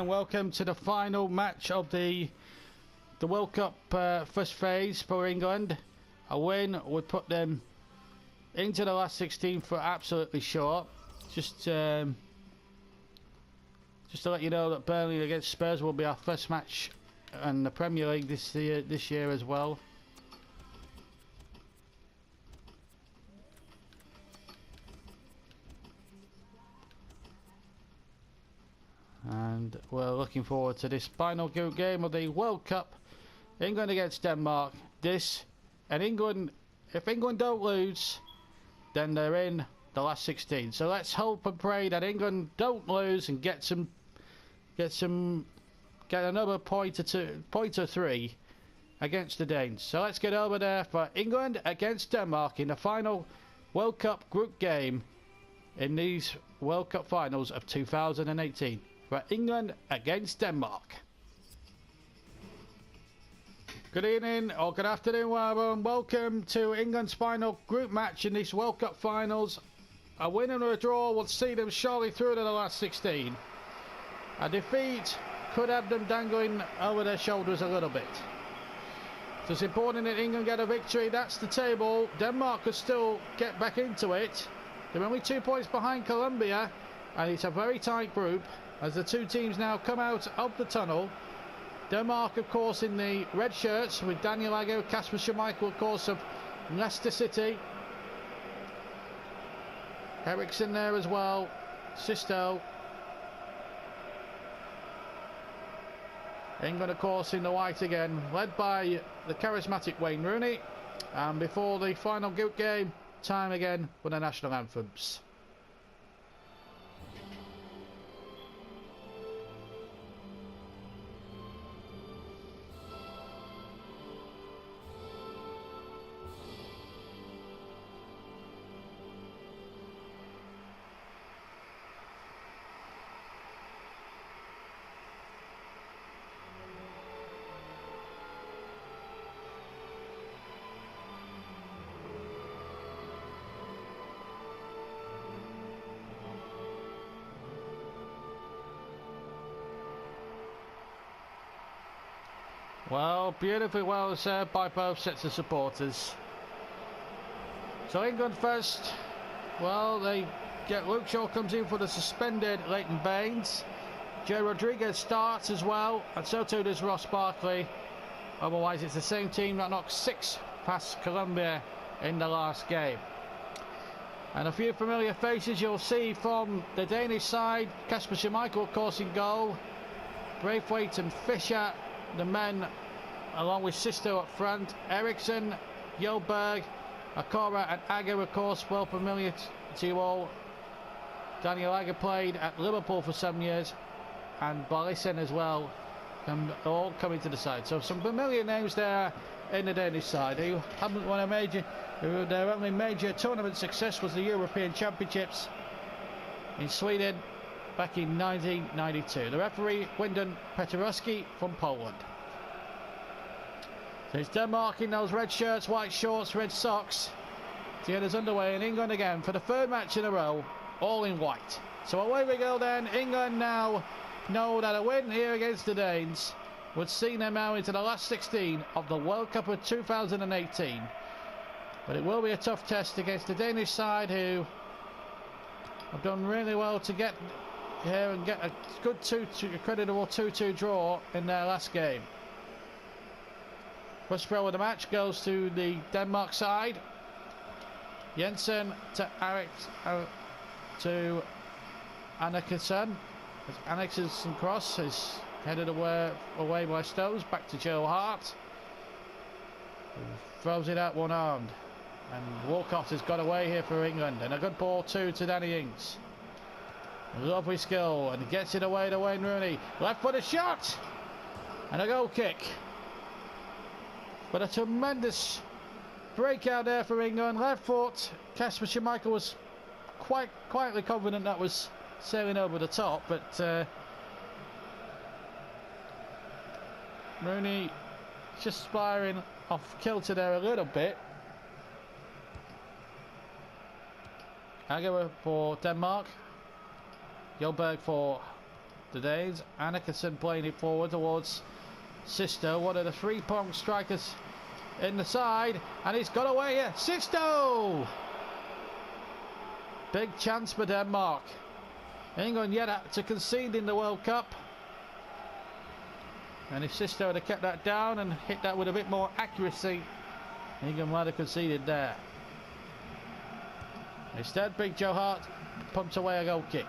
and welcome to the final match of the World Cup first phase for England. A win would put them into the last 16 for absolutely sure. Just to let you know that Burnley against Spurs will be our first match in the Premier League this year as well. And we're looking forward to this final group game of the World Cup. England against Denmark. If England don't lose, then they're in the last 16. So let's hope and pray that England don't lose and get another point or three against the Danes. So let's get over there for England against Denmark in the final World Cup group game in these World Cup finals of 2018. For England against Denmark. Good evening or good afternoon, everyone. Welcome to England's final group match in these World Cup finals. A win and a draw will see them surely through to the last 16. A defeat could have them dangling over their shoulders a little bit. So it's important that England get a victory. That's the table. Denmark could still get back into it. They're only 2 points behind Colombia, and it's a very tight group as the two teams now come out of the tunnel. Denmark, of course, in the red shirts with Daniel Agger, Kasper Schmeichel, of course, of Leicester City. Eriksen there as well. Sisto. England, of course, in the white again, led by the charismatic Wayne Rooney. And before the final group game, time again for the national anthems. Well, beautifully well served by both sets of supporters. So England first. Well, Luke Shaw comes in for the suspended Leighton Baines. Joe Rodriguez starts as well, and so too does Ross Barkley. Otherwise, it's the same team that knocked 6 past Colombia in the last game. And a few familiar faces you'll see from the Danish side. Kasper Schmeichel, of course, in goal. Braithwaite and Fischer, the men, along with Sisto up front. Eriksen, Jolberg, Akora and Agger, of course, well familiar to you all. Daniel Agger played at Liverpool for some years, and Ballisen as well, all coming to the side. So some familiar names there in the Danish side who haven't won their only major tournament success was the European Championships in Sweden back in 1992. The referee, Wyndon Petrowski from Poland. So it's Denmark in those red shirts, white shorts, red socks to get us underway in England again for the third match in a row, all in white. So away we go then. England now know that a win here against the Danes would see them now into the last 16 of the World Cup of 2018. But it will be a tough test against the Danish side, who have done really well to get here and get a good creditable 2-2 draw in their last game. First throw of the match goes to the Denmark side. Jensen to Ankersen. As Ankersen cross is headed away by Stones. Back to Joe Hart. Throws it out one-armed. And Walcott has got away here for England. And a good ball too to Danny Ings. Lovely skill, and gets it away to Wayne Rooney. Left foot a shot! And a goal kick. But a tremendous breakout there for England. Left foot. Kasper Schmeichel was quite quietly confident that was sailing over the top, but Rooney just firing off kilter there a little bit. Agger for Denmark. Jolberg for the Danes. Ankerson playing it forward towards Sisto, one of the three-prong strikers in the side, and he's got away here. Sisto! Big chance for Denmark. England yet to concede in the World Cup. And if Sisto had kept that down and hit that with a bit more accuracy, England might have conceded there. Instead, Big Joe Hart pumps away a goal kick.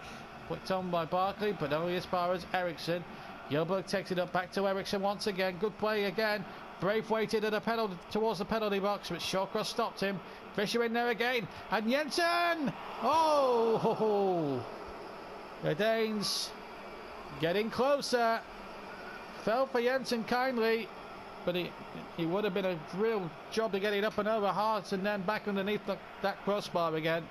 Flicked on by Barkley, but only as far as Eriksson. Gilbert takes it up back to Eriksson once again. Good play again. Brave waited at a penalty towards the penalty box, but Shawcross stopped him. Fisher in there again, and Jensen! Oh! The Danes getting closer. Fell for Jensen kindly, but he would have been a real job to get it up and over Hart and then back underneath that crossbar again.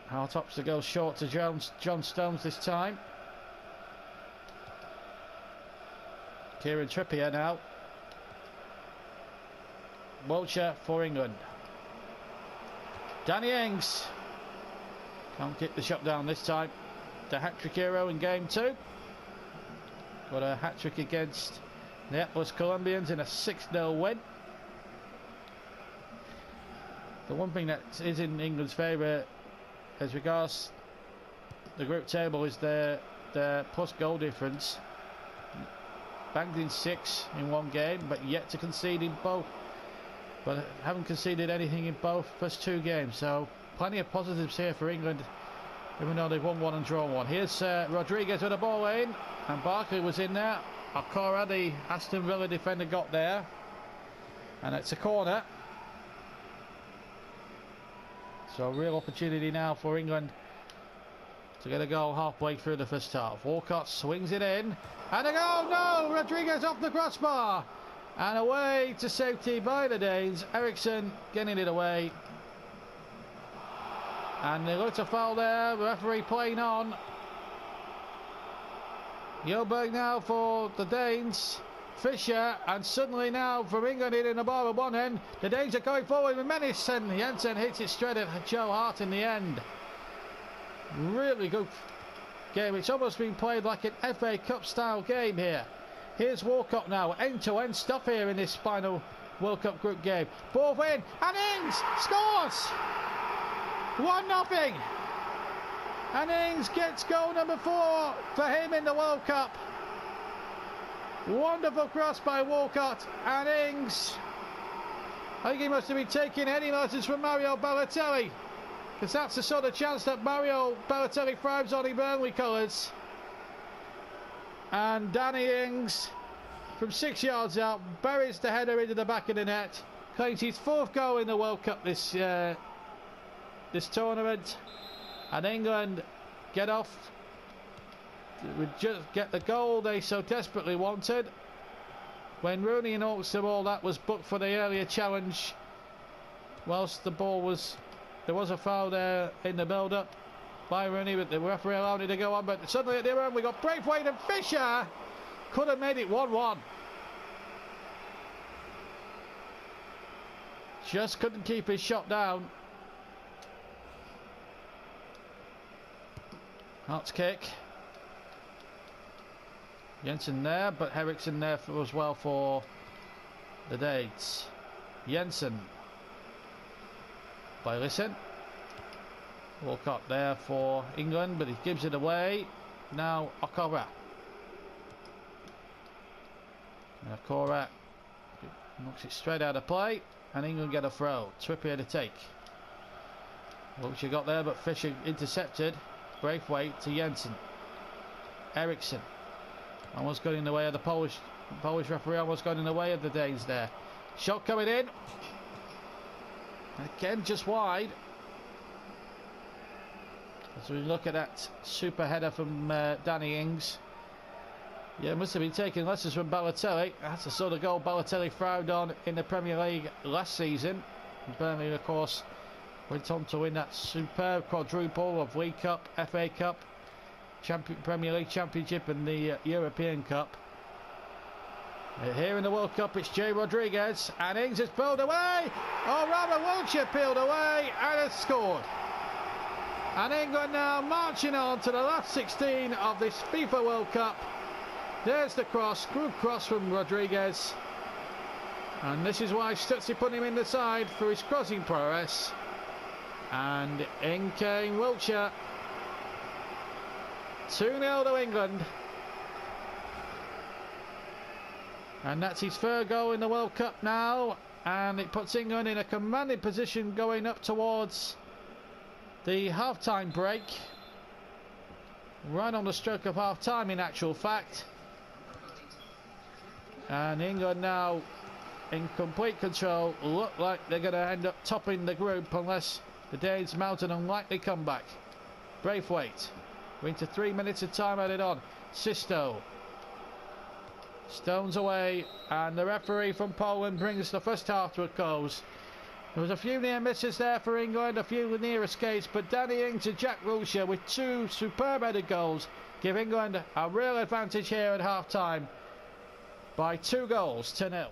Hart opts to go short to John Stones this time. Kieran Trippier now. Wiltshire for England. Danny Ings can't kick the shot down this time. The hat-trick hero in game 2. Got a hat-trick against the Atlas Colombians in a 6-0 win. The one thing that is in England's favour as regards the group table is their plus goal difference. Banged in 6 in one game, but yet to concede in both. But haven't conceded anything in both first 2 games. So plenty of positives here for England, even though they've won 1 and drawn 1. Here's Rodriguez with the ball in, and Barkley was in there. Okora, the Aston Villa defender, got there, and it's a corner. So a real opportunity now for England to get a goal halfway through the first half. Walcott swings it in, and a goal! No! Rodriguez off the crossbar, and away to safety by the Danes. Eriksson getting it away, and they looked a foul there. The referee playing on. Gilbert now for the Danes. Fisher, and suddenly now from England hitting the ball at one end. The Danes are going forward with menace, and Jensen hits it straight at Joe Hart in the end. Really good game. It's almost been played like an FA Cup style game here. Here's Walcott now. End-to-end stuff here in this final World Cup group game. Ball in, and Ings scores! 1-0. And Ings gets goal number 4 for him in the World Cup. Wonderful cross by Walcott, and Ings, I think he must have been taking any lessons from Mario Balotelli, because that's the sort of chance that Mario Balotelli thrives on in Burnley colours. And Danny Ings, from 6 yards out, buries the header into the back of the net. Claims his 4th goal in the World Cup this tournament, and England get off. Would just get the goal they so desperately wanted. When Rooney announced the ball, that was booked for the earlier challenge. Whilst there was a foul there in the build-up by Rooney, but the referee allowed it to go on. But suddenly at the other end, we got Braithwaite, and Fisher could have made it 1-1. Just couldn't keep his shot down. Hart's kick. Jensen there, but Eriksson there as well for the Danes. Jensen by Listen. Walcott there for England, but he gives it away. Now Okora. Okora knocks it straight out of play, and England get a throw. Trippier to take. Which you got there, but Fisher intercepted. Braithwaite to Jensen. Eriksson. Almost got in the way of the Polish referee, almost got in the way of the Danes there. Shot coming in. Again, just wide. As we look at that super header from Danny Ings. Yeah, must have been taking lessons from Balotelli. That's the sort of goal Balotelli frowned on in the Premier League last season. And Burnley, of course, went on to win that superb quadruple of League Cup, FA Cup, Premier League Championship, and the European Cup. Here in the World Cup, it's Jay Rodriguez, and Ings has peeled away, or rather Wiltshire peeled away, and has scored. And England now marching on to the last 16 of this FIFA World Cup. There's the cross, good cross from Rodriguez. And this is why Stutzy put him in the side for his crossing prowess. And in came Wiltshire. 2-0 to England. And that's his third goal in the World Cup now. And it puts England in a commanding position going up towards the half-time break. Right on the stroke of half-time in actual fact. And England now in complete control. Look like they're going to end up topping the group unless the Danes mount an unlikely comeback. Braithwaite. We're into 3 minutes of time added on. Sisto. Stones away, and the referee from Poland brings the first half to a close. There was a few near misses there for England, a few near escapes, but Danny Ings and Jack Wilshere with two superb headed goals give England a real advantage here at half time by 2 goals to 0.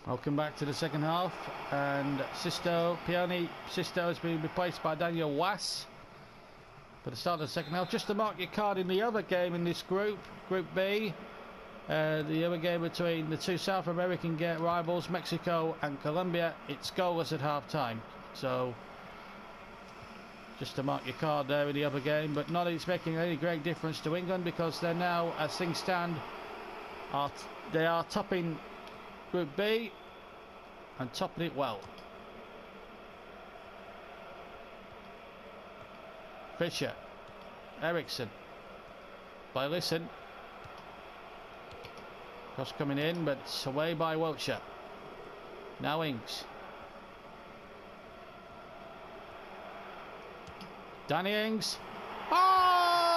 Welcome back to the second half, and Pioni Sisto has been replaced by Daniel Was for the start of the second half. Just to mark your card in the other game in this group, Group B. The other game between the two South American rivals, Mexico and Colombia, it's goalless at half-time. So, just to mark your card there in the other game, but not that it's making any great difference to England because they're now, as things stand, they are topping Group B and topping it well. Fisher, Eriksson, by Listen. Cross coming in, but it's away by Wiltshire. Now Ings. Danny Ings. Oh!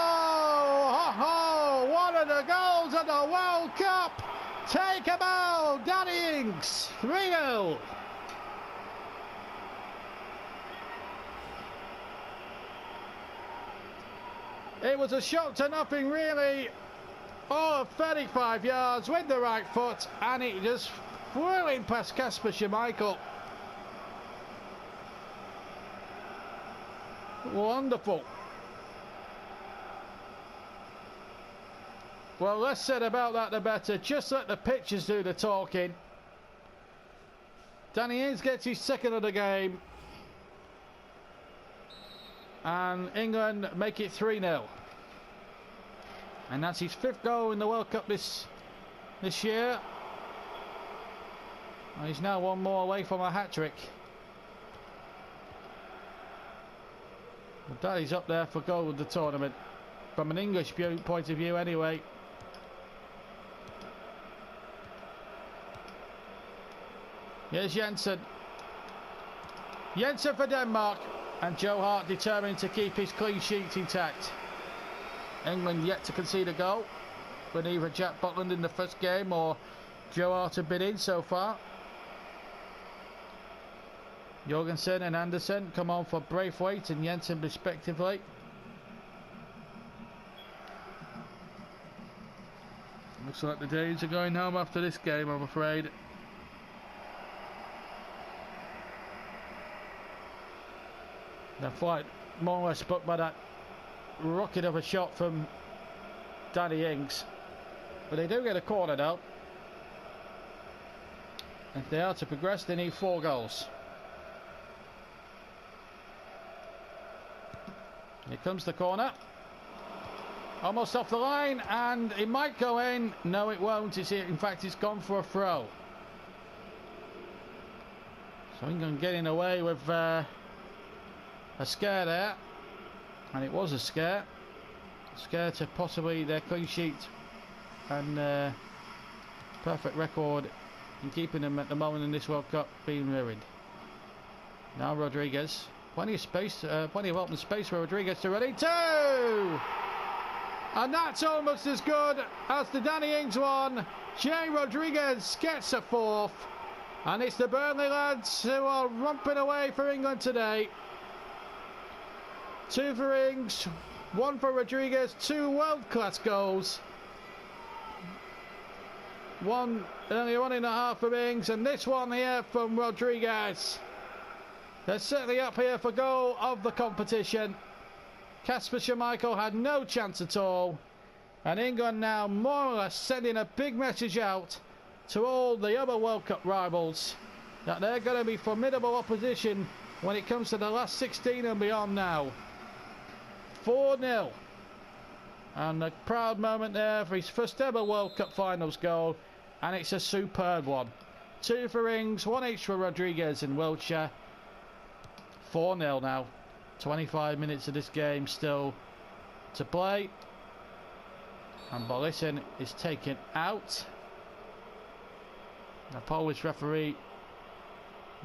One of the goals of the World Cup! Take a bow! Danny Ings! 3-0. It was a shot to nothing, really. Oh, 35 yards with the right foot, and it just flew in past Kasper Schmeichel. Wonderful. Well, less said about that the better. Just let the pictures do the talking. Danny Ings gets his second of the game, and England make it 3-0. And that's his 5th goal in the World Cup this year. And he's now one more away from a hat-trick. But Daddy's up there for goal of the tournament. From an English point of view anyway. Here's Jensen. Jensen for Denmark. And Joe Hart determined to keep his clean sheet intact. England yet to concede a goal, with either Jack Butland in the first game or Joe Hart have been in so far. Jorgensen and Anderson come on for Braithwaite and Jensen respectively. Looks like the Danes are going home after this game, I'm afraid. Their flight more or less booked by that rocket of a shot from Danny Ings, but they do get a corner now. If they are to progress, they need 4 goals. Here comes the corner, almost off the line, and it might go in. No, it won't. In fact, it's gone for a throw. So England getting away with a scare there. And it was a scare to possibly their clean sheet and perfect record in keeping them at the moment in this World Cup being ruined. Now Rodriguez, plenty of space, plenty of open space for Rodriguez to run into, and that's almost as good as the Danny Ings one. Jay Rodriguez gets a 4th, and it's the Burnley lads who are romping away for England today. 2 for Ings, 1 for Rodriguez, 2 world-class goals. One, only 1.5 from Ings, and this one here from Rodriguez. They're certainly up here for goal of the competition. Kasper Schmeichel had no chance at all, and England now more or less sending a big message out to all the other World Cup rivals that they're going to be formidable opposition when it comes to the last 16 and beyond now. 4-0. And a proud moment there for his first ever World Cup Finals goal, and it's a superb one. 2 for Ings, 1 each for Rodriguez and Wiltshire. 4-0 now. 25 minutes of this game still to play. And Bolisin is taken out. The Polish referee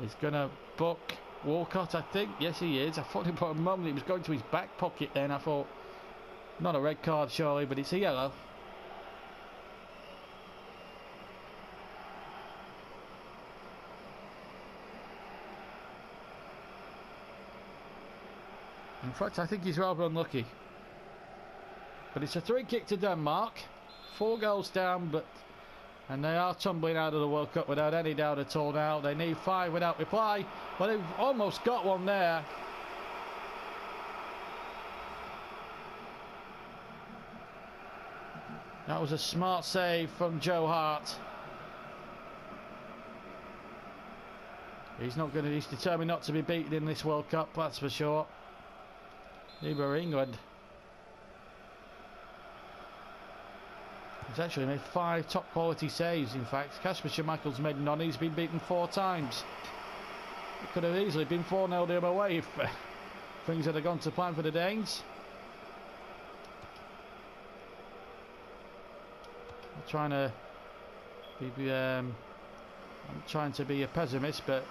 is going to book Walcott, I think. Yes, he is. I thought for a moment he was going to his back pocket then. I thought, not a red card surely, but it's a yellow. In fact, I think he's rather unlucky. But it's a 3 kick to Denmark. 4 goals down, and they are tumbling out of the World Cup without any doubt at all now. They need 5 without reply, but they've almost got one there. That was a smart save from Joe Hart. He's determined not to be beaten in this World Cup, that's for sure. Neither England. He's actually made 5 top quality saves, in fact. Kasper Schmeichel's made none. He's been beaten 4 times. It could have easily been 4-0 the other way if things had gone to plan for the Danes. I'm trying to be a pessimist, but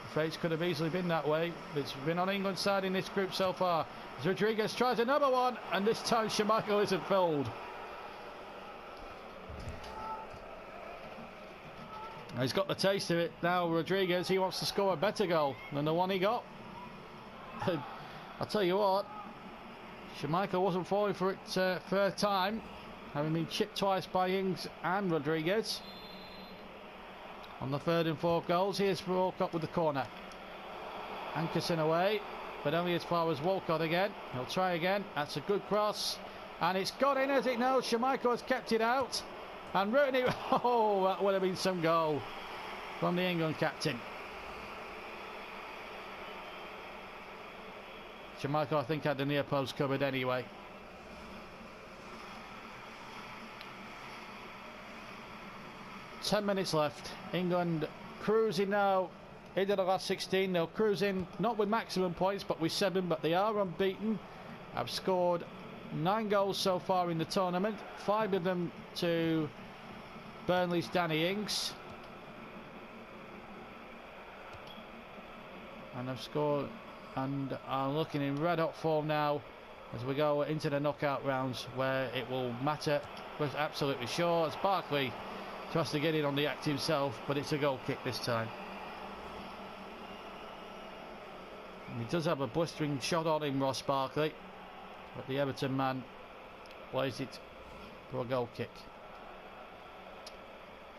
the fates could have easily been that way. It's been on England's side in this group so far. As Rodriguez tries another one, and this time Schmeichel isn't fooled. He's got the taste of it now. Rodriguez, he wants to score a better goal than the one he got. I'll tell you what, Schmeichel wasn't falling for it third time, having been chipped twice by Ings and Rodriguez. On the 3rd and 4th goals, here's Walcott with the corner. Ankerson away, but only as far as Walcott again. He'll try again. That's a good cross, and it's got in as it knows. Schmeichel has kept it out, and Rooney. Oh, that would have been some goal from the England captain. Schmeichel, I think, had the near post covered anyway. Ten minutes left. England cruising now into the last 16. They'll cruise in, not with maximum points, but with 7. But they are unbeaten. Have scored 9 goals so far in the tournament. 5 of them to Burnley's Danny Ings. And have scored and are looking in red hot form now as we go into the knockout rounds, where it will matter. Was absolutely sure. It's Barkley tries to get in on the act himself, but it's a goal kick this time. And he does have a blistering shot on him, Ross Barkley, but the Everton man plays it for a goal kick.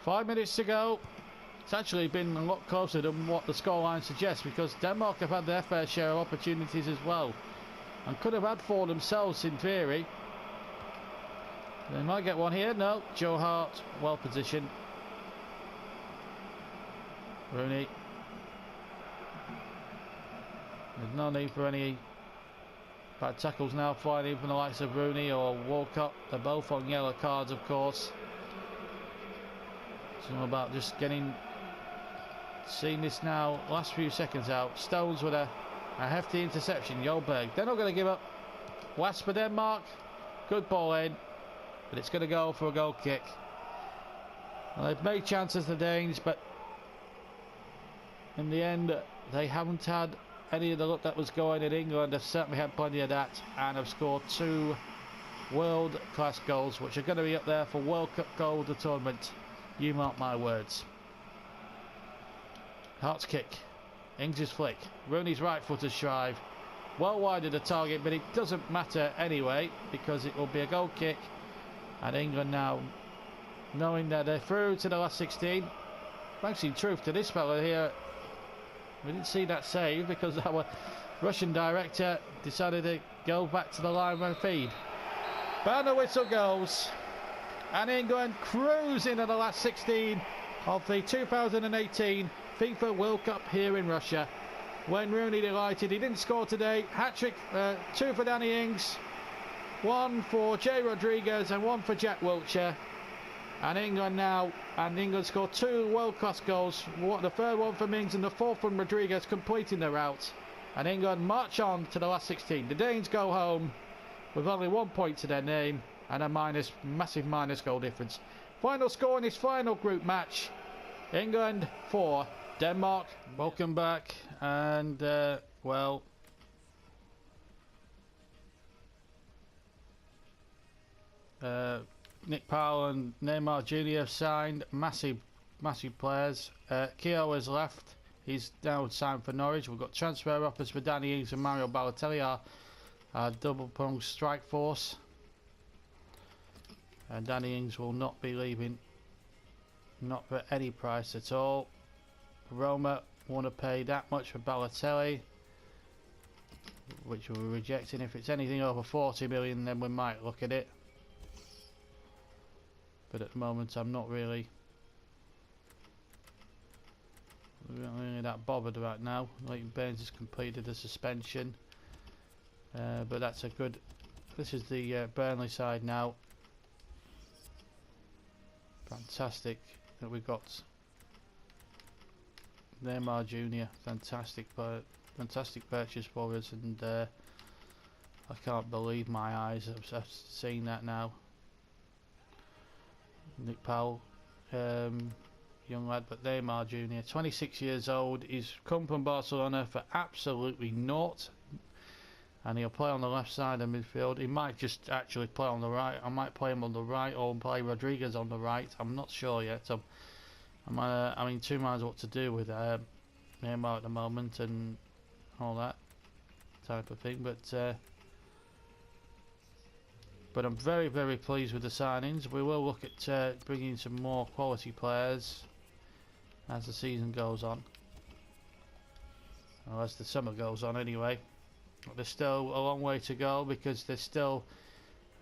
5 minutes to go. It's actually been a lot closer than what the scoreline suggests, because Denmark have had their fair share of opportunities as well, and could have had 4 themselves in theory. They might get one here. No, Joe Hart, well positioned. Rooney. There's no need for any bad tackles now flying in from the likes of Rooney or Walcott. They're both on yellow cards, of course. It's all about just seeing this now. Last few seconds out. Stones with a hefty interception. Jolberg. They're not going to give up. Wasp for Denmark. Good ball in. But it's going to go for a goal kick. Well, they've made chances, the Danes, but in the end they haven't had any of the luck that was going in. England have certainly had plenty of that, and have scored 2 world-class goals, which are going to be up there for World Cup goal of the tournament. You mark my words. Hart's kick. Ings' flick. Rooney's right-footed strive. Well wide of the target, but it doesn't matter anyway, because it will be a goal kick. And England now knowing that they're through to the last 16. Thanks in truth to this fella here. We didn't see that save because our Russian director decided to go back to the line and feed. But the whistle goes, and England cruising at the last 16 of the 2018 FIFA World Cup here in Russia. Wayne Rooney delighted. He didn't score today. Hat-trick, 2 for Danny Ings, 1 for Jay Rodriguez and 1 for Jack Wilshere. And England scored 2 world-class goals. The third one from Ings and the fourth from Rodriguez, completing the rout. And England march on to the last 16. The Danes go home with only 1 point to their name and a massive minus goal difference. Final score in this final group match: England 4, Denmark. Welcome back, and well, Nick Powell and Neymar Jr. have signed, massive players. Keogh has left. He's now signed for Norwich. We've got transfer offers for Danny Ings and Mario Balotelli, our double-pronged strike force. And Danny Ings will not be leaving, not for any price at all. Roma want to pay that much for Balotelli, which we're rejecting. If it's anything over 40 million, then we might look at it. But at the moment, I'm not really that bothered right now. Leighton Baines has completed the suspension, but that's a good. This is the Burnley side now. Fantastic that we got Neymar Jr. Fantastic purchase for us, and I can't believe my eyes. I've seen that now. Nick Powell, young lad, but Neymar Jr., 26 years old. He's come from Barcelona for absolutely naught, and he'll play on the left side of midfield. He might just actually play on the right. I might play him on the right or play Rodriguez on the right. I'm not sure yet. I'm in two minds what to do with Neymar at the moment and all that type of thing, but I'm very pleased with the signings. We will look at bringing some more quality players as the season goes on, or as the summer goes on anyway. But there's still a long way to go because there's still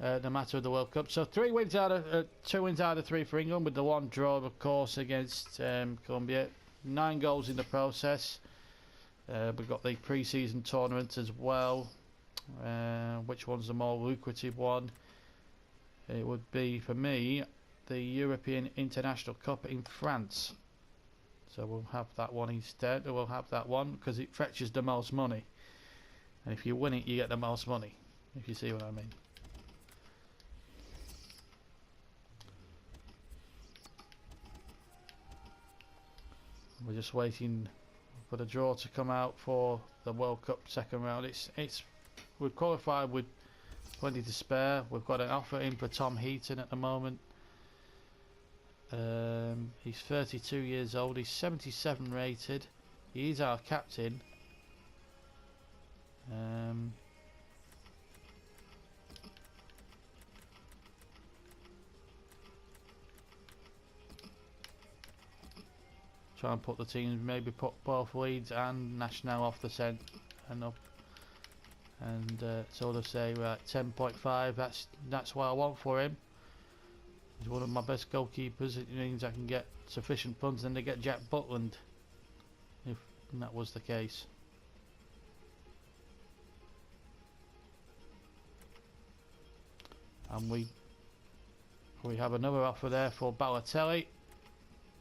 the matter of the World Cup. So 2 wins out of 3 for England, with the 1 draw of course against Colombia. 9 goals in the process. We've got the pre-season tournament as well. Which one's the more lucrative one? It would be, for me, the European International Cup in France. So we'll have that one instead. We'll have that one because it fetches the most money, and if you win it, you get the most money, if you see what I mean. We're just waiting for the draw to come out for the World Cup second round. We've qualified with plenty to spare. We've got an offer in for Tom Heaton at the moment. He's 32 years old. He's 77 rated. He's our captain. Try and put the teams, maybe put both Leeds and National off the scent and up. And sort of say, right, 10.5, that's what I want for him. He's one of my best goalkeepers. It means I can get sufficient funds then to get Jack Butland, if that was the case. And we have another offer there for Balotelli.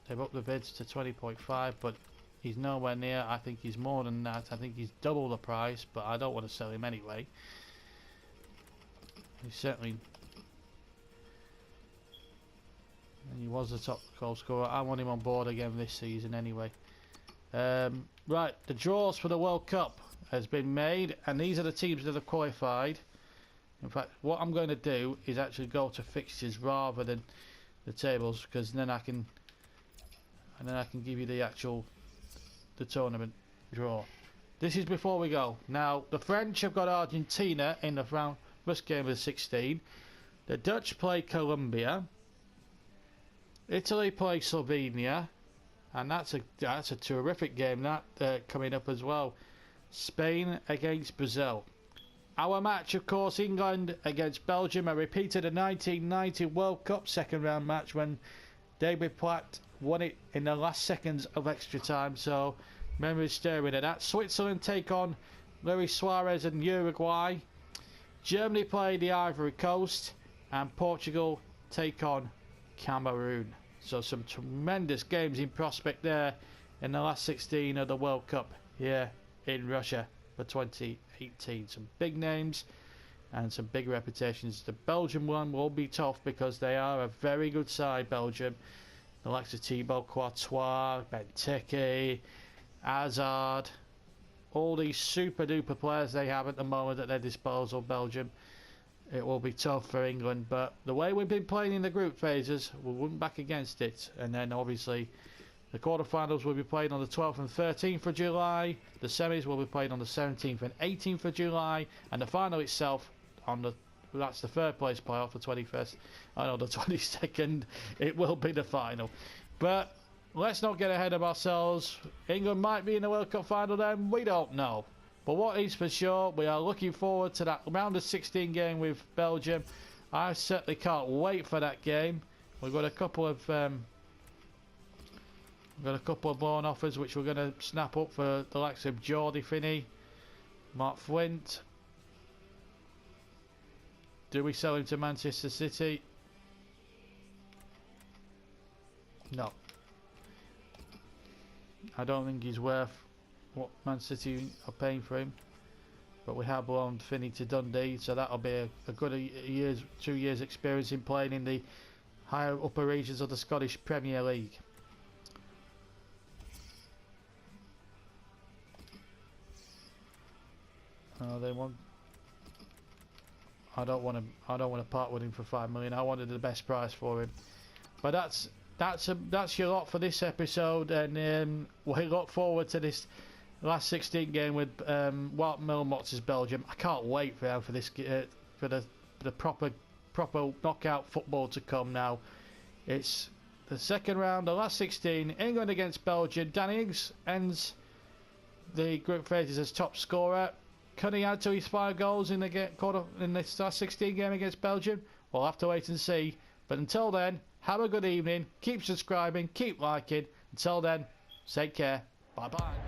They've upped the bids to 20.5, but he's nowhere near. I think he's more than that. I think he's double the price, but I don't want to sell him anyway. He's certainly, and he was the top goal scorer. I want him on board again this season anyway. Right, the draws for the World Cup has been made, and these are the teams that have qualified. In fact, what I'm going to do is actually go to fixtures rather than the tables, because then I can give you the tournament draw. This is before we go. Now, the French have got Argentina in the first game of the 16. The Dutch play Colombia. Italy play Slovenia, and that's a terrific game that coming up as well. Spain against Brazil. Our match, of course, England against Belgium. I repeated a 1990 World Cup second round match when David Platt won it in the last seconds of extra time, so memories staring at that. Switzerland take on Luis Suarez and Uruguay. Germany play the Ivory Coast, and Portugal take on Cameroon. So some tremendous games in prospect there in the last 16 of the World Cup here in Russia for 2018. Some big names and some big reputations. The Belgium one will be tough because they are a very good side, Belgium. The likes of Thibaut Courtois, Benteke, Hazard, all these super duper players they have at the moment at their disposal, Belgium. It will be tough for England, but the way we've been playing in the group phases, we wouldn't back against it. And then obviously the quarterfinals will be played on the 12th and 13th of July. The semis will be played on the 17th and 18th of July, and the final itself on that's the third place playoff, the 21st. I know the 22nd. It will be the final, but let's not get ahead of ourselves. England might be in the World Cup final then. We don't know. But what is for sure, we are looking forward to that round of 16 game with Belgium. I certainly can't wait for that game. We've got a couple of loan offers which we're going to snap up for the likes of Jordi Finney, Mark Flint. Do we sell him to Manchester City? No. I don't think he's worth what Man City are paying for him, but we have loaned Finney to Dundee, so that'll be a good 2 years experience in playing in the higher upper regions of the Scottish Premier League. They want. I don't want to part with him for 5 million. I wanted the best price for him, but that's your lot for this episode, and we look forward to this last 16 game with Wout Milmots' Belgium. I can't wait for this for the proper knockout football to come now. It's the second round, the last 16. England against Belgium. Danny Ings ends the group phases as top scorer. Can he add to his 5 goals in this last 16 game against Belgium? We'll have to wait and see. But until then, have a good evening. Keep subscribing. Keep liking. Until then, take care. Bye bye.